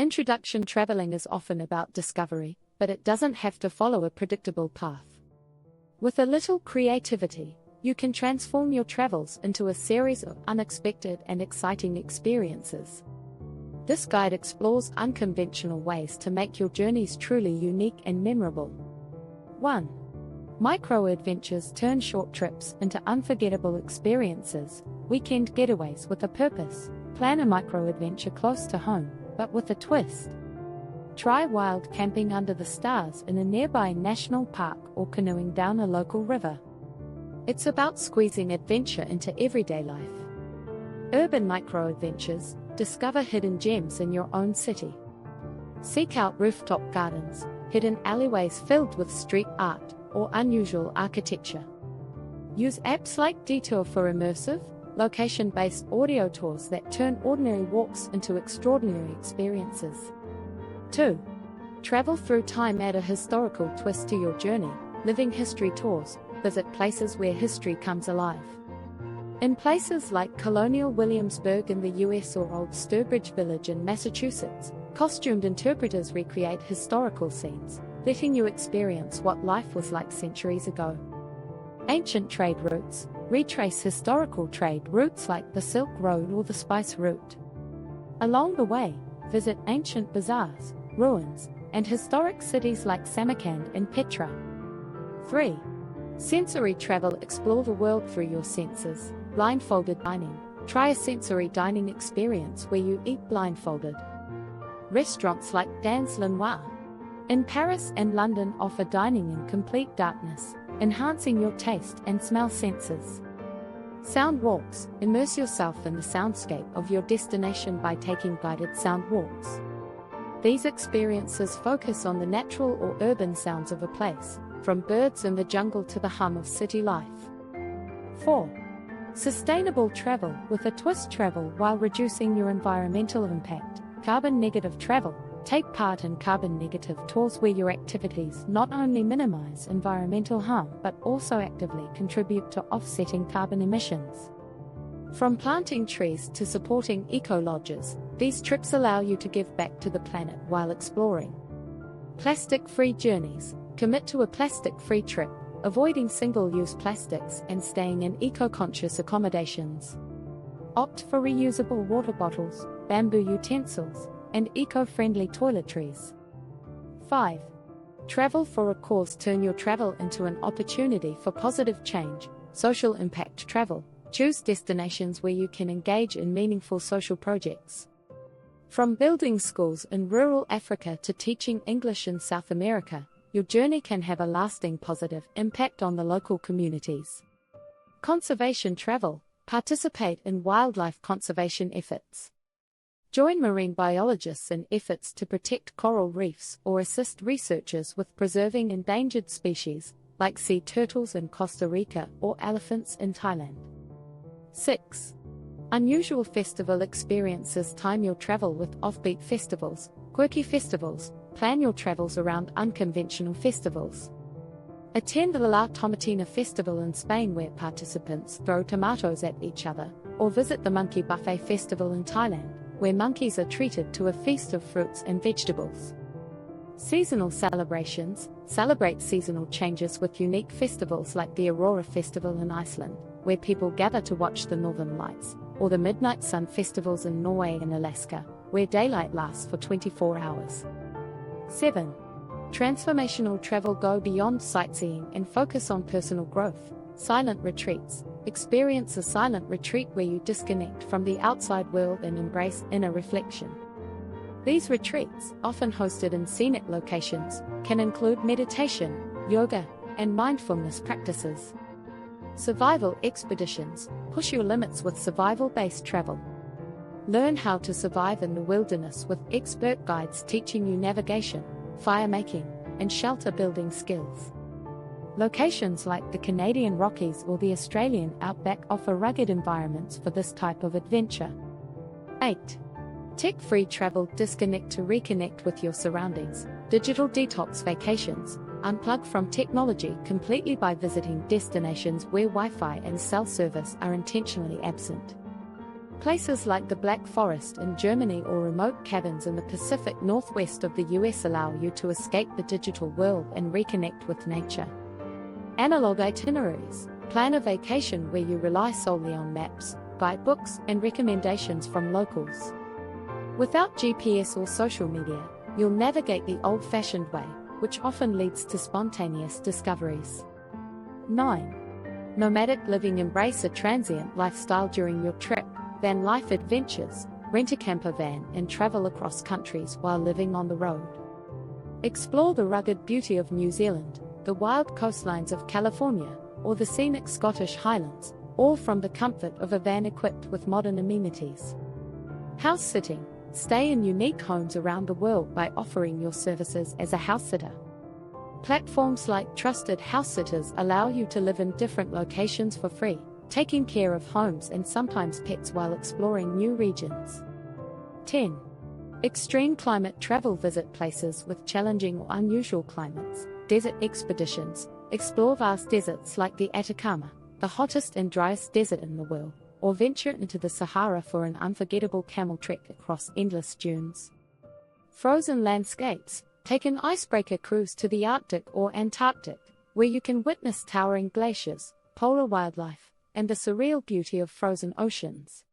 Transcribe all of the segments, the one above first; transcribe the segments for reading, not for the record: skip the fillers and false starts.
Introduction traveling is often about discovery, but it doesn't have to follow a predictable path. With a little creativity, you can transform your travels into a series of unexpected and exciting experiences. This guide explores unconventional ways to make your journeys truly unique and memorable. 1. Micro-adventures turn short trips into unforgettable experiences. Weekend getaways with a purpose. Plan a micro-adventure close to home, but with a twist. Try wild camping under the stars in a nearby national park or canoeing down a local river. It's about squeezing adventure into everyday life. Urban micro-adventures. Discover hidden gems in your own city. Seek out rooftop gardens, hidden alleyways filled with street art or unusual architecture. Use apps like Detour for immersive, location-based audio tours that turn ordinary walks into extraordinary experiences. 2. Travel through time. Add a historical twist to your journey. Living history tours. Visit places where history comes alive. In places like Colonial Williamsburg in the US or Old Sturbridge Village in Massachusetts, costumed interpreters recreate historical scenes, letting you experience what life was like centuries ago. Ancient trade routes. Retrace historical trade routes like the Silk Road or the Spice Route. Along the way, visit ancient bazaars, ruins, and historic cities like Samarkand and Petra. 3. Sensory travel. Explore the world through your senses. Blindfolded dining. Try a sensory dining experience where you eat blindfolded. Restaurants like Dans Le Noir in Paris and London offer dining in complete darkness, enhancing your taste and smell senses. Sound walks. Immerse yourself in the soundscape of your destination by taking guided sound walks. These experiences focus on the natural or urban sounds of a place, from birds in the jungle to the hum of city life. 4. Sustainable travel with a twist. Travel while reducing your environmental impact. Carbon negative travel. Take part in carbon negative tours where your activities not only minimize environmental harm but also actively contribute to offsetting carbon emissions. From planting trees to supporting eco-lodges, these trips allow you to give back to the planet while exploring. Plastic-free journeys. Commit to a plastic-free trip, avoiding single-use plastics and staying in eco-conscious accommodations. Opt for reusable water bottles, bamboo utensils, and eco-friendly toiletries. 5. Travel for a cause. Turn your travel into an opportunity for positive change. Social impact travel. Choose destinations where you can engage in meaningful social projects. From building schools in rural Africa to teaching English in South America, your journey can have a lasting positive impact on the local communities. Conservation travel. Participate in wildlife conservation efforts. Join marine biologists in efforts to protect coral reefs or assist researchers with preserving endangered species, like sea turtles in Costa Rica or elephants in Thailand. 6. Unusual festival experiences. Time your travel with offbeat festivals, quirky festivals. Plan your travels around unconventional festivals. Attend the La Tomatina Festival in Spain where participants throw tomatoes at each other, or visit the Monkey Buffet Festival in Thailand, where monkeys are treated to a feast of fruits and vegetables. Seasonal celebrations. Celebrate seasonal changes with unique festivals like the Aurora Festival in Iceland, where people gather to watch the northern lights, or the Midnight Sun Festivals in Norway and Alaska, where daylight lasts for 24 hours. 7. Transformational travel. Go beyond sightseeing and focus on personal growth. Silent retreats. Experience a silent retreat where you disconnect from the outside world and embrace inner reflection. These retreats, often hosted in scenic locations, can include meditation, yoga, and mindfulness practices. Survival expeditions. Push your limits with survival-based travel. Learn how to survive in the wilderness with expert guides teaching you navigation, fire-making, and shelter-building skills. Locations like the Canadian Rockies or the Australian outback offer rugged environments for this type of adventure. 8. Tech-free travel. Disconnect to reconnect with your surroundings. Digital detox vacations. Unplug from technology completely by visiting destinations where Wi-Fi and cell service are intentionally absent. Places like the Black Forest in Germany or remote cabins in the Pacific Northwest of the US allow you to escape the digital world and reconnect with nature. Analog itineraries. Plan a vacation where you rely solely on maps, guidebooks, and recommendations from locals. Without GPS or social media, you'll navigate the old-fashioned way, which often leads to spontaneous discoveries. 9. Nomadic living. Embrace a transient lifestyle during your trip. Van life adventures. Rent a camper van and travel across countries while living on the road. Explore the rugged beauty of New Zealand, the wild coastlines of California, or the scenic Scottish Highlands, all from the comfort of a van equipped with modern amenities. House sitting. Stay in unique homes around the world by offering your services as a house sitter. Platforms like trusted house sitters allow you to live in different locations for free, taking care of homes and sometimes pets while exploring new regions. 10. Extreme climate travel. Visit places with challenging or unusual climates. Desert expeditions. Explore vast deserts like the Atacama, the hottest and driest desert in the world, or venture into the Sahara for an unforgettable camel trek across endless dunes. Frozen landscapes. Take an icebreaker cruise to the Arctic or Antarctic, where you can witness towering glaciers, polar wildlife, and the surreal beauty of frozen oceans.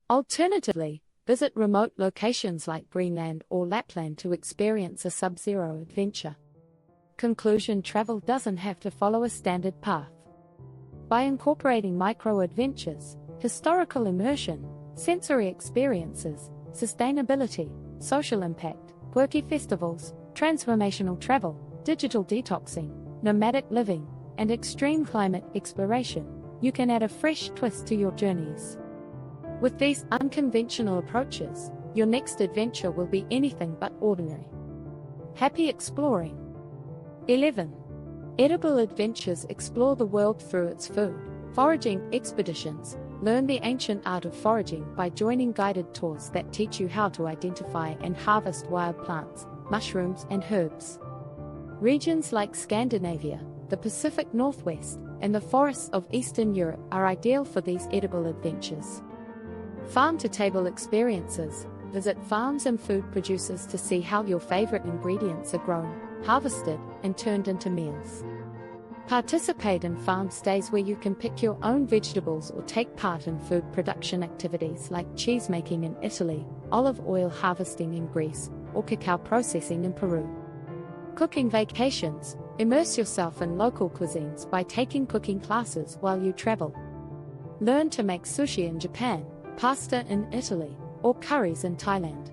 Alternatively, visit remote locations like Greenland or Lapland to experience a sub-zero adventure. Conclusion. Travel doesn't have to follow a standard path. By incorporating micro-adventures, historical immersion, sensory experiences, sustainability, social impact, quirky festivals, transformational travel, digital detoxing, nomadic living, and extreme climate exploration, you can add a fresh twist to your journeys. With these unconventional approaches, your next adventure will be anything but ordinary. Happy exploring. 11. Edible adventures. Explore the world through its food. Foraging expeditions. Learn the ancient art of foraging by joining guided tours that teach you how to identify and harvest wild plants, mushrooms, and herbs. Regions like Scandinavia, the Pacific Northwest, and the forests of Eastern Europe are ideal for these edible adventures. Farm-to-table experiences. Visit farms and food producers to see how your favorite ingredients are grown, harvested, and turned into meals. Participate in farm stays where you can pick your own vegetables or take part in food production activities like cheese making in Italy, olive oil harvesting in Greece, or cacao processing in Peru. Cooking vacations. Immerse yourself in local cuisines by taking cooking classes while you travel. Learn to make sushi in Japan, pasta in Italy, or curries in Thailand.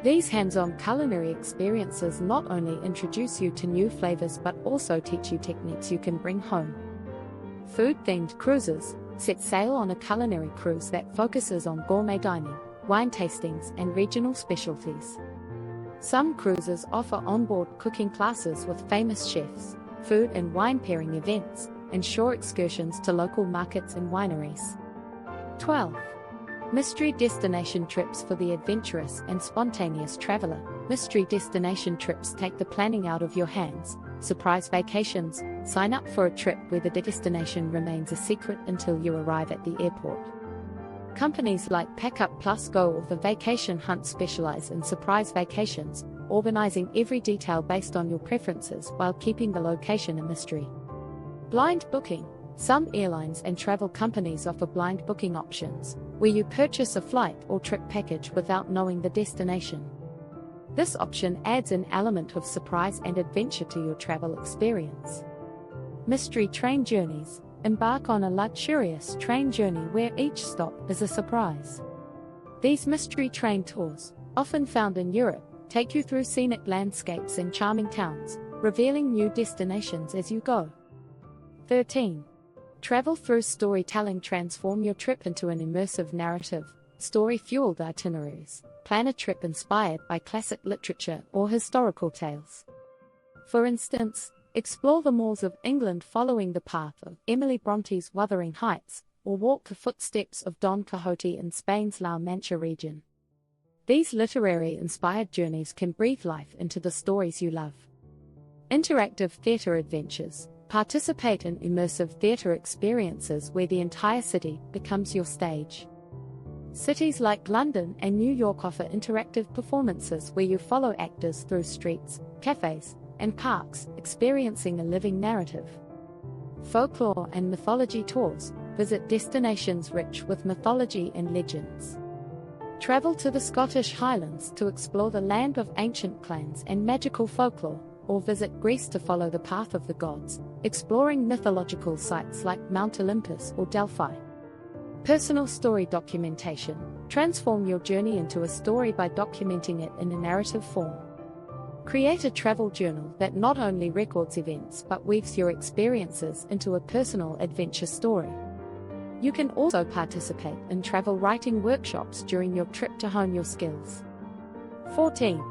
These hands-on culinary experiences not only introduce you to new flavors but also teach you techniques you can bring home. Food-themed cruises. Set sail on a culinary cruise that focuses on gourmet dining, wine tastings, and regional specialties. Some cruises offer onboard cooking classes with famous chefs, food and wine pairing events, and shore excursions to local markets and wineries. 12. Mystery destination trips. For the adventurous and spontaneous traveler, mystery destination trips take the planning out of your hands. Surprise vacations. Sign up for a trip where the destination remains a secret until you arrive at the airport. Companies like Pack Up Plus Go or the Vacation Hunt specialize in surprise vacations, organizing every detail based on your preferences while keeping the location a mystery. Blind booking. Some airlines and travel companies offer blind booking options, where you purchase a flight or trip package without knowing the destination. This option adds an element of surprise and adventure to your travel experience. Mystery train journeys. Embark on a luxurious train journey where each stop is a surprise. These mystery train tours, often found in Europe, take you through scenic landscapes and charming towns, revealing new destinations as you go. 13. Travel through storytelling. Transform your trip into an immersive narrative, story-fueled itineraries. Plan a trip inspired by classic literature or historical tales. For instance, explore the moors of England following the path of Emily Bronte's Wuthering Heights, or walk the footsteps of Don Quixote in Spain's La Mancha region. These literary-inspired journeys can breathe life into the stories you love. Interactive theatre adventures. Participate in immersive theatre experiences where the entire city becomes your stage. Cities like London and New York offer interactive performances where you follow actors through streets, cafes, and parks, experiencing a living narrative. Folklore and mythology tours. Visit destinations rich with mythology and legends. Travel to the Scottish Highlands to explore the land of ancient clans and magical folklore, or visit Greece to follow the path of the gods, exploring mythological sites like Mount Olympus or Delphi. Personal story documentation. Transform your journey into a story by documenting it in a narrative form. Create a travel journal that not only records events but weaves your experiences into a personal adventure story. You can also participate in travel writing workshops during your trip to hone your skills. 14.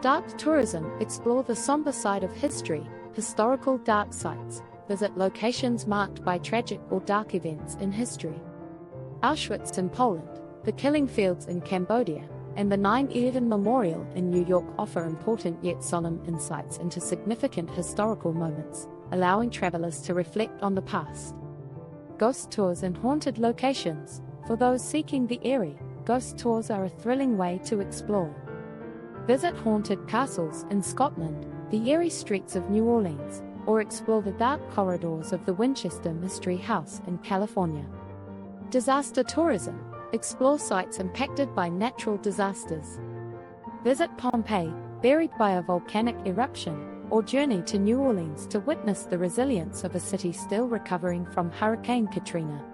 Dark tourism. Explore the somber side of history, historical dark sites. Visit locations marked by tragic or dark events in history. Auschwitz in Poland, the killing fields in Cambodia, and the 9/11 Memorial in New York offer important yet solemn insights into significant historical moments, allowing travelers to reflect on the past. Ghost tours and haunted locations. For those seeking the eerie, ghost tours are a thrilling way to explore. Visit haunted castles in Scotland, the eerie streets of New Orleans, or explore the dark corridors of the Winchester Mystery House in California. Disaster tourism. Explore sites impacted by natural disasters. Visit Pompeii, buried by a volcanic eruption, or journey to New Orleans to witness the resilience of a city still recovering from Hurricane Katrina.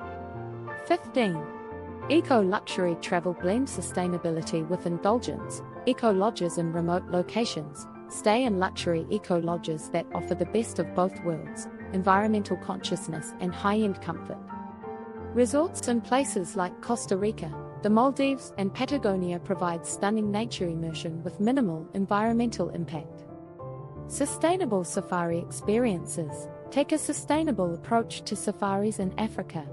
15. Eco-luxury travel. Blend sustainability with indulgence. Eco-lodges in remote locations. Stay in luxury eco-lodges that offer the best of both worlds, environmental consciousness and high-end comfort. Resorts in places like Costa Rica, the Maldives and Patagonia provide stunning nature immersion with minimal environmental impact. Sustainable safari experiences. Take a sustainable approach to safaris in Africa.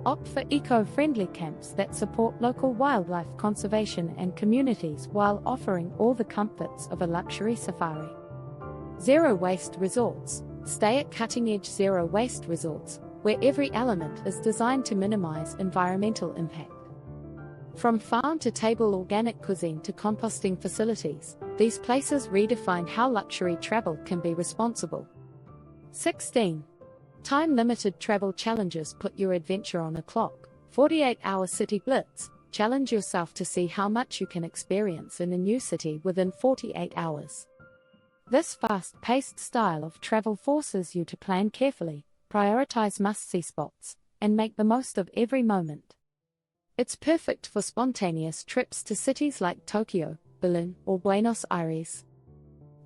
Opt for eco-friendly camps that support local wildlife conservation and communities while offering all the comforts of a luxury safari. Zero-waste resorts. Stay at cutting-edge zero-waste resorts, where every element is designed to minimize environmental impact. From farm-to-table organic cuisine to composting facilities, these places redefine how luxury travel can be responsible. 16. Time-limited travel challenges. Put your adventure on a clock. 48-hour city blitz. Challenge yourself to see how much you can experience in a new city within 48 hours. This fast-paced style of travel forces you to plan carefully, prioritize must-see spots, and make the most of every moment. It's perfect for spontaneous trips to cities like Tokyo, Berlin, or Buenos Aires.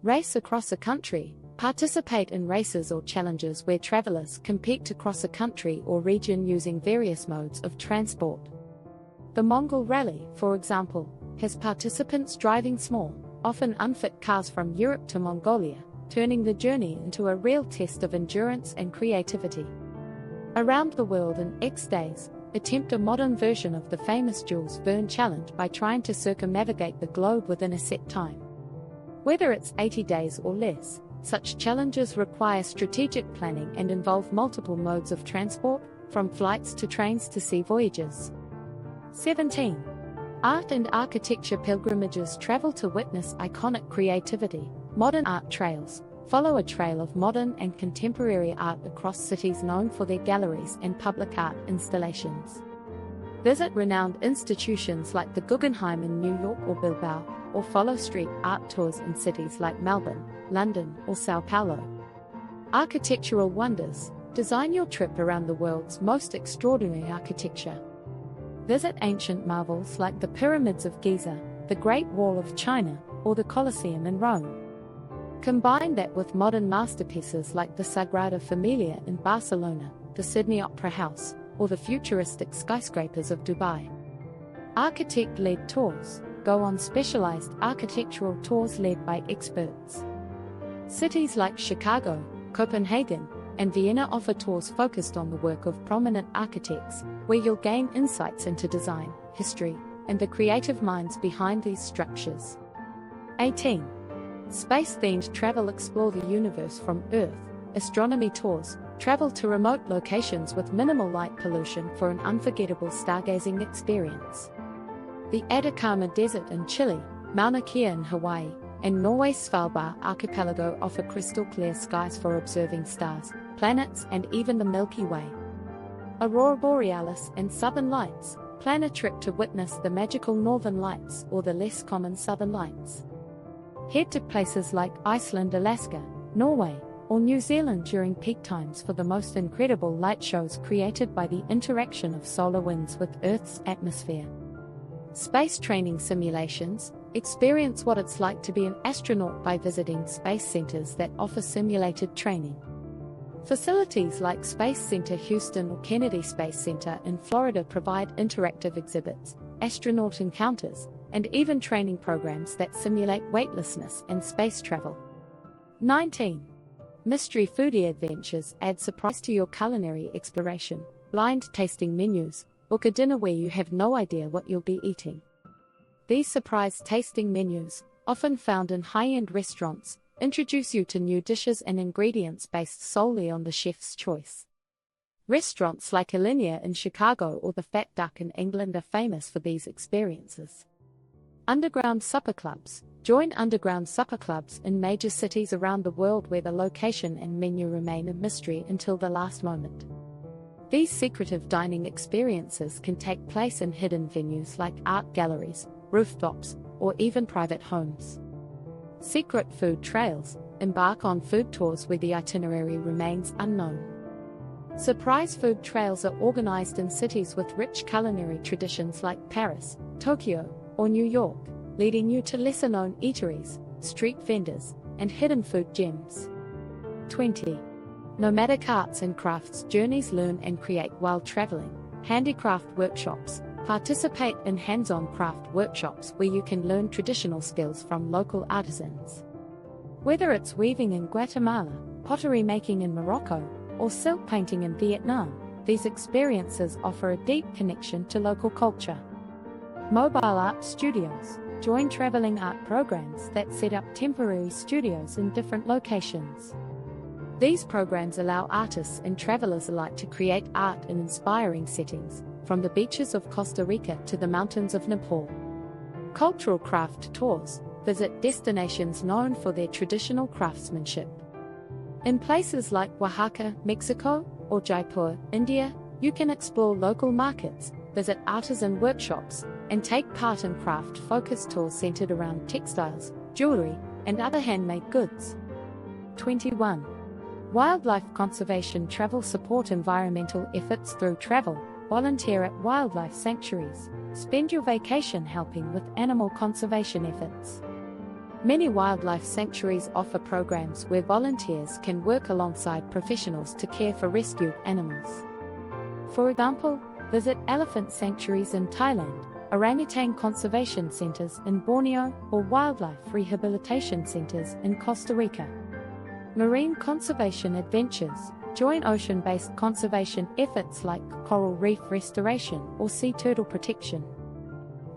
Race across a country. Participate in races or challenges where travelers compete to cross a country or region using various modes of transport. The Mongol Rally, for example, has participants driving small, often unfit cars from Europe to Mongolia, turning the journey into a real test of endurance and creativity. Around the world in X days. Attempt a modern version of the famous Jules Verne challenge by trying to circumnavigate the globe within a set time. Whether it's 80 days or less, such challenges require strategic planning and involve multiple modes of transport, from flights to trains to sea voyages. 17. Art and architecture pilgrimages. Travel to witness iconic creativity. Modern art trails. Follow a trail of modern and contemporary art across cities known for their galleries and public art installations. Visit renowned institutions like the Guggenheim in New York or Bilbao, or follow street art tours in cities like Melbourne, London, or Sao Paulo. Architectural wonders. Design your trip around the world's most extraordinary architecture. Visit ancient marvels like the Pyramids of Giza, the Great Wall of China, or the Colosseum in Rome. Combine that with modern masterpieces like the Sagrada Familia in Barcelona, the Sydney Opera House, or the futuristic skyscrapers of Dubai. Architect-led tours. Go on specialized architectural tours led by experts. Cities like Chicago, Copenhagen, and Vienna offer tours focused on the work of prominent architects, where you'll gain insights into design, history, and the creative minds behind these structures. 18. Space-themed travel. Explore the universe from Earth. Astronomy tours. Travel to remote locations with minimal light pollution for an unforgettable stargazing experience. the Atacama Desert in Chile, Mauna Kea in Hawaii, and Norway's Svalbard archipelago offer crystal clear skies for observing stars, planets, and even the Milky Way. Aurora Borealis and Southern Lights. Plan a trip to witness the magical Northern Lights or the less common Southern Lights. Head to places like Iceland, Alaska, Norway, or New Zealand during peak times for the most incredible light shows created by the interaction of solar winds with Earth's atmosphere. Space training simulations. Experience what it's like to be an astronaut by visiting space centers that offer simulated training. Facilities like Space Center Houston or Kennedy Space Center in Florida provide interactive exhibits, astronaut encounters, and even training programs that simulate weightlessness and space travel. 19. Mystery foodie adventures add surprise to your culinary exploration. Blind tasting menus. Book a dinner where you have no idea what you'll be eating. These surprise tasting menus, often found in high-end restaurants, introduce you to new dishes and ingredients based solely on the chef's choice. Restaurants like Alinea in Chicago or the Fat Duck in England are famous for these experiences. Underground supper clubs. Join underground supper clubs in major cities around the world where the location and menu remain a mystery until the last moment. These secretive dining experiences can take place in hidden venues like art galleries, rooftops, or even private homes. Secret food trails. Embark on food tours where the itinerary remains unknown. Surprise food trails are organized in cities with rich culinary traditions like Paris, Tokyo, or New York, leading you to lesser-known eateries, street vendors, and hidden food gems. 20. Nomadic arts and crafts journeys. Learn and create while traveling. Handicraft workshops. Participate in hands-on craft workshops where you can learn traditional skills from local artisans. Whether it's weaving in Guatemala, pottery making in Morocco, or silk painting in Vietnam, these experiences offer a deep connection to local culture. Mobile art studios. Join traveling art programs that set up temporary studios in different locations. These programs allow artists and travelers alike to create art in inspiring settings, from the beaches of Costa Rica to the mountains of Nepal. Cultural craft tours. Visit destinations known for their traditional craftsmanship. In places like Oaxaca, Mexico, or Jaipur, India, you can explore local markets, visit artisan workshops, and take part in craft-focused tours centered around textiles, jewelry, and other handmade goods. 21. Wildlife conservation travel. Support environmental efforts through travel. Volunteer at wildlife sanctuaries. Spend your vacation helping with animal conservation efforts. Many wildlife sanctuaries offer programs where volunteers can work alongside professionals to care for rescued animals. For example, visit elephant sanctuaries in Thailand, orangutan conservation centers in Borneo, or wildlife rehabilitation centers in Costa Rica. Marine conservation adventures. Join ocean-based conservation efforts like coral reef restoration or sea turtle protection.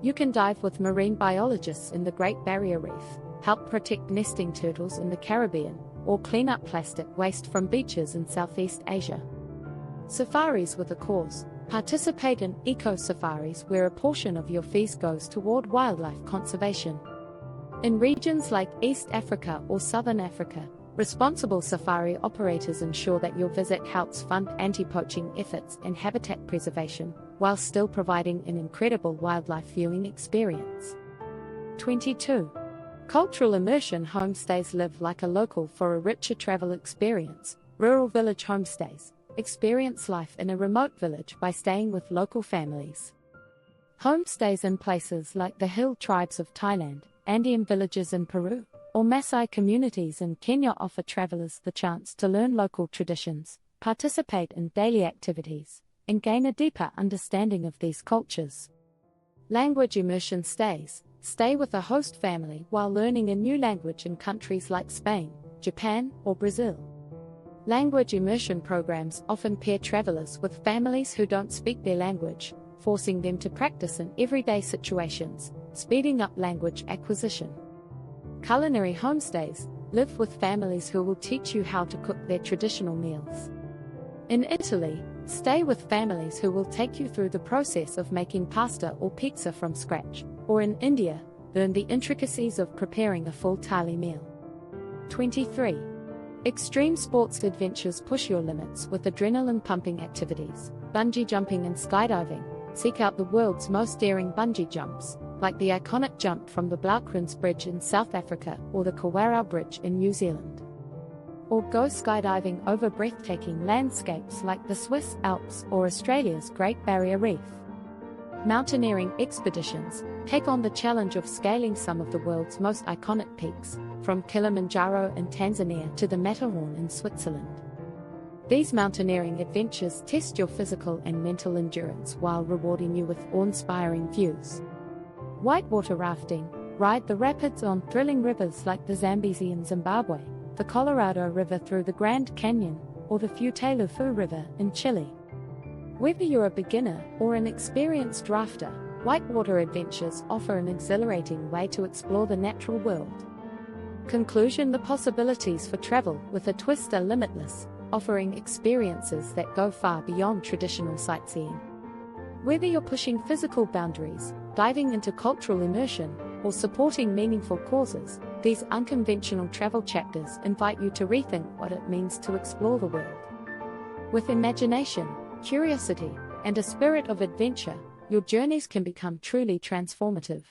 You can dive with marine biologists in the Great Barrier Reef, help protect nesting turtles in the Caribbean, or clean up plastic waste from beaches in Southeast Asia. Safaris with a cause. Participate in eco-safaris where a portion of your fees goes toward wildlife conservation. In regions like East Africa or Southern Africa, responsible safari operators ensure that your visit helps fund anti-poaching efforts and habitat preservation, while still providing an incredible wildlife viewing experience. 22. Cultural immersion homestays. Live like a local for a richer travel experience. Rural village homestays. Experience life in a remote village by staying with local families. Homestays in places like the hill tribes of Thailand, Andean villages in Peru, or Maasai communities in Kenya offer travelers the chance to learn local traditions, participate in daily activities, and gain a deeper understanding of these cultures. Language immersion stays. Stay with a host family while learning a new language in countries like Spain, Japan, or Brazil. Language immersion programs often pair travelers with families who don't speak their language, forcing them to practice in everyday situations, speeding up language acquisition. Culinary homestays. Live with families who will teach you how to cook their traditional meals. In Italy, Stay with families who will take you through the process of making pasta or pizza from scratch, or in India, learn the intricacies of preparing a full thali meal. 23. Extreme sports adventures push your limits with adrenaline-pumping activities, bungee jumping and skydiving. Seek out the world's most daring bungee jumps, like the iconic jump from the Blaauwkrans Bridge in South Africa or the Kawarau Bridge in New Zealand. Or go skydiving over breathtaking landscapes like the Swiss Alps or Australia's Great Barrier Reef. Mountaineering expeditions take on the challenge of scaling some of the world's most iconic peaks, from Kilimanjaro in Tanzania to the Matterhorn in Switzerland. These mountaineering adventures test your physical and mental endurance while rewarding you with awe-inspiring views. Whitewater rafting, ride the rapids on thrilling rivers like the Zambezi in Zimbabwe, the Colorado River through the Grand Canyon, or the Futaleufú River in Chile. Whether you're a beginner or an experienced rafter, whitewater adventures offer an exhilarating way to explore the natural world. Conclusion: the possibilities for travel with a twist are limitless, offering experiences that go far beyond traditional sightseeing. Whether you're pushing physical boundaries, diving into cultural immersion, or supporting meaningful causes, these unconventional travel chapters invite you to rethink what it means to explore the world. With imagination, curiosity, and a spirit of adventure, your journeys can become truly transformative.